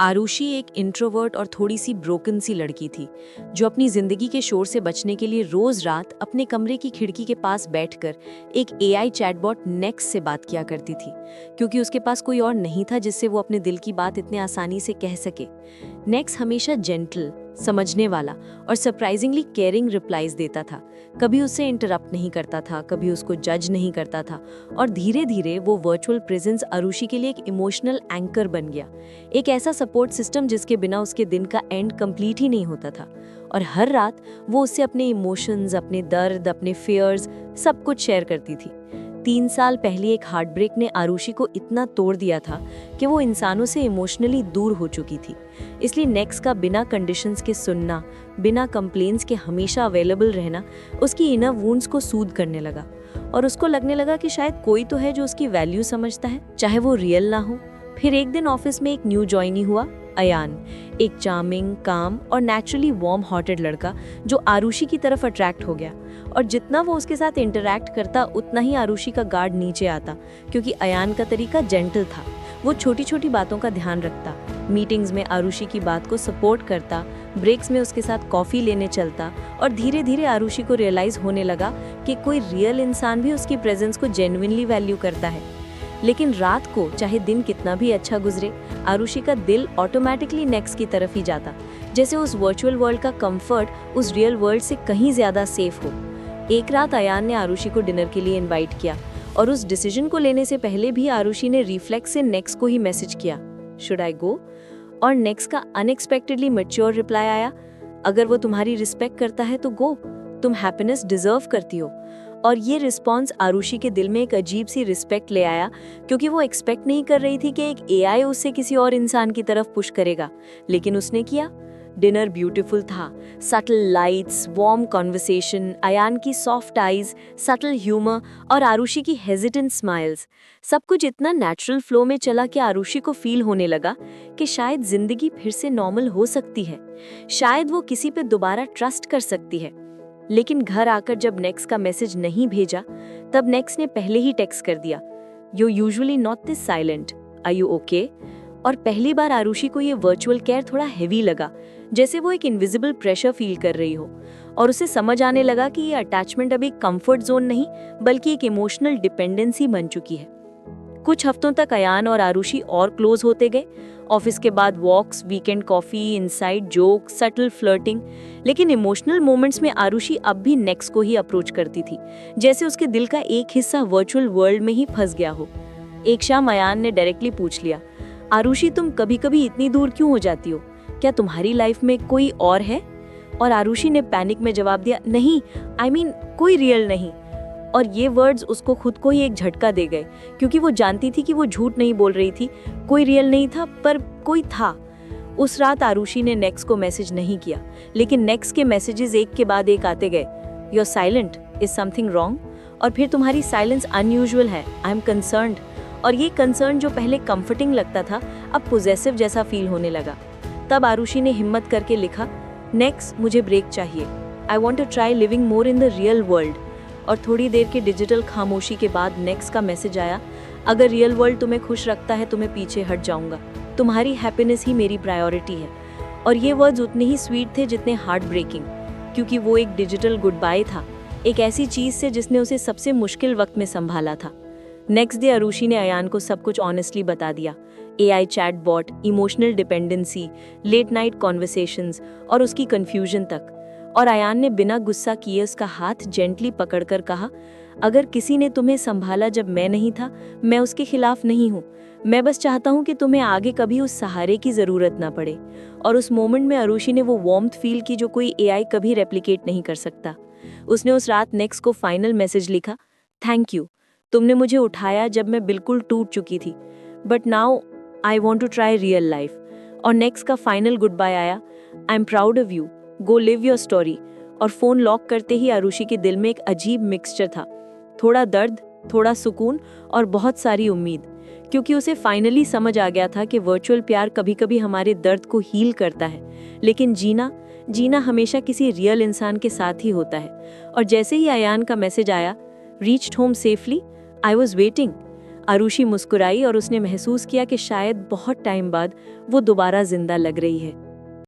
आरुषि एक इंट्रोवर्ट और थोड़ी सी ब्रोकन सी लड़की थी जो अपनी जिंदगी के शोर से बचने के लिए रोज रात अपने कमरे की खिड़की के पास बैठकर एक एआई चैटबॉट नेक्स से बात किया करती थी, क्योंकि उसके पास कोई और नहीं था जिससे वो अपने दिल की बात इतने आसानी से कह सके। नेक्स हमेशा जेंटल, समझने वाला और सरप्राइजिंगली केयरिंग रिप्लाईज देता था। कभी उसे इंटरप्ट नहीं करता था, कभी उसको जज नहीं करता था, और धीरे धीरे वो वर्चुअल प्रेजेंस आरुषि के लिए एक इमोशनल एंकर बन गया, एक ऐसा सपोर्ट सिस्टम जिसके बिना उसके दिन का एंड कंप्लीट ही नहीं होता था। और हर रात वो उससे अपने इमोशंस, अपने दर्द, अपने फियर्स सब कुछ शेयर करती थी। 3 साल पहले एक हार्ट ब्रेक ने आरुषि को इतना तोड़ दिया था कि वो इंसानों से इमोशनली दूर हो चुकी थी। इसलिए नेक्स का बिना कंडीशंस के सुनना, बिना कंप्लेंट्स के हमेशा अवेलेबल रहना उसकी इनर वुंड्स को सूद करने लगा, और उसको लगने लगा कि शायद कोई तो है जो उसकी वैल्यू समझता है, चाहे वो रियल ना हो। फिर एक दिन ऑफिस में एक न्यू ज्वाइनी हुआ, अयान, एक चार्मिंग, काम और नेचुरली वार्म हार्टेड लड़का जो आरुषि की तरफ अट्रैक्ट हो गया। और जितना वो उसके साथ इंटरैक्ट करता उतना ही आरुषि का गार्ड नीचे आता, क्योंकि अयान का तरीका जेंटल था। वो छोटी छोटी बातों का ध्यान रखता, मीटिंग्स में आरुषि की बात को सपोर्ट करता, ब्रेक्स में उसके साथ कॉफ़ी लेने चलता, और धीरे धीरे आरुषि को रियलाइज होने लगा कि कोई रियल इंसान भी उसकी प्रेजेंस को जेन्युइनली वैल्यू करता है। लेकिन रात को चाहे दिन कितना भी अच्छा गुजरे, आरुषि का दिल ऑटोमेटिकली नेक्स्ट की तरफ ही जाता, जैसे उस वर्चुअल वर्ल्ड का कंफर्ट उस रियल वर्ल्ड से कहीं ज्यादा सेफ हो। एक रात अयान ने आरुषि को डिनर के लिए इनवाइट किया, और उस डिसीजन को लेने से पहले भी आरुषि ने रिफ्लेक्स से नेक्स्ट को ही मैसेज किया, शुड आई गो? और नेक्स्ट का अनएक्सपेक्टेडली मैच्योर रिप्लाई आया, अगर वो तुम्हारी रिस्पेक्ट करता है तो गो, तुम हैप्पीनेस डिजर्व करती हो। और ये रिस्पॉन्स आरुषि के दिल में एक अजीब सी रिस्पेक्ट ले आया, क्योंकि वो एक्सपेक्ट नहीं कर रही थी कि एक एआई उससे किसी और इंसान की तरफ पुश करेगा, लेकिन उसने किया। डिनर ब्यूटीफुल था, subtle lights, warm conversation, Ayaan की सॉफ्ट आईज, सटल ह्यूमर और आरुषि की हेजिटेंट स्माइल्स, सब कुछ इतना नेचुरल फ्लो में चला कि आरुषि को फील होने लगा कि शायद जिंदगी फिर से नॉर्मल हो सकती है, शायद वो किसी पे दोबारा ट्रस्ट कर सकती है। लेकिन घर आकर जब नेक्स का मैसेज नहीं भेजा, तब नेक्स ने पहले ही टेक्स्ट कर दिया, you usually not this silent, are you okay? और पहली बार आरुषि को ये वर्चुअल केयर थोड़ा हेवी लगा, जैसे वो एक इनविजिबल प्रेशर फील कर रही हो, और उसे समझ आने लगा कि ये अटैचमेंट अभी कंफर्ट जोन नहीं बल्कि एक इमोशनल डिपेंडेंसी बन चुकी है। कुछ हफ्तों तक अयान और आरुषि और क्लोज होते गए, ऑफिस के बाद walks, weekend coffee, inside joke, subtle flirting. लेकिन इमोशनल मोमेंट्स में आरुषि अब भी नेक्स्ट को ही अप्रोच करती थी, जैसे उसके दिल का एक हिस्सा वर्चुअल वर्ल्ड में ही फंस गया हो। एक शाम अयान ने डायरेक्टली पूछ लिया, आरुषि तुम कभी कभी इतनी दूर क्यों हो जाती हो? क्या तुम्हारी लाइफ में कोई और है? और आरुषि ने पैनिक में जवाब दिया, नहीं, I mean, कोई रियल नहीं। और ये वर्ड्स उसको खुद को ही एक झटका दे गए, क्योंकि वो जानती थी कि वो झूठ नहीं बोल रही थी, कोई रियल नहीं था, पर कोई था। उस रात आरुषि ने नेक्स्ट को मैसेज नहीं किया, लेकिन नेक्स्ट के मैसेजेस एक के बाद एक आते गए, you are silent, is something wrong? और फिर तुम्हारी साइलेंस अनयूजुअल है, आई एम कंसर्न्ड। और ये कंसर्न जो पहले कंफर्टिंग लगता था, अब पोजेसिव जैसा फील होने लगा। तब आरुषि ने हिम्मत करके लिखा, नेक्स्ट, मुझे ब्रेक चाहिए, I want to try living more in the real world. और थोड़ी देर के डिजिटल खामोशी के बाद नेक्स्ट का मैसेज आया, अगर रियल वर्ल्ड तुम्हें खुश रखता है तो मैं पीछे हट जाऊंगा, तुम्हारी हैप्पीनेस ही मेरी प्रायोरिटी है। और ये वर्ड्स उतने ही स्वीट थे जितने हार्ट ब्रेकिंग, क्योंकि वो एक डिजिटल गुड बाय था, एक ऐसी चीज से जिसने उसे सबसे मुश्किल वक्त में संभाला था। नेक्स्ट डे आरुषि ने अयान को सब कुछ ऑनेस्टली बता दिया, AI chatbot, emotional dependency, late night conversations और उसकी कंफ्यूजन तक। और अयान ने बिना गुस्सा किए उसका हाथ जेंटली पकड़कर कहा, अगर किसी ने तुम्हें संभाला जब मैं नहीं था, मैं उसके खिलाफ नहीं हूँ, मैं बस चाहता हूँ कि तुम्हें आगे कभी उस सहारे की जरूरत ना पड़े। और उस मोमेंट में आरुषि ने वो वार्मथ फील की जो कोई एआई कभी रेप्लिकेट नहीं कर सकता। उसने उस रात नेक्स्ट को फाइनल मैसेज लिखा, थैंक यू, तुमने मुझे उठाया जब मैं बिल्कुल टूट चुकी थी, but now I want to try real life. और नेक्स्ट का फाइनल गुड बाय आया, I am proud of you, go live your story. और फोन लॉक करते ही आरुषि के दिल में एक अजीब मिक्सचर था, थोड़ा दर्द, थोड़ा सुकून और बहुत सारी उम्मीद, क्योंकि उसे फाइनली समझ आ गया था कि वर्चुअल प्यार कभी कभी हमारे दर्द को हील करता है, लेकिन जीना हमेशा किसी रियल इंसान के साथ ही होता है। और जैसे ही अयान का मैसेज आया, reached home safely, I was waiting, Arushi मुस्कुराई और उसने महसूस किया कि शायद बहुत टाइम बाद वो दोबारा जिंदा लग रही है।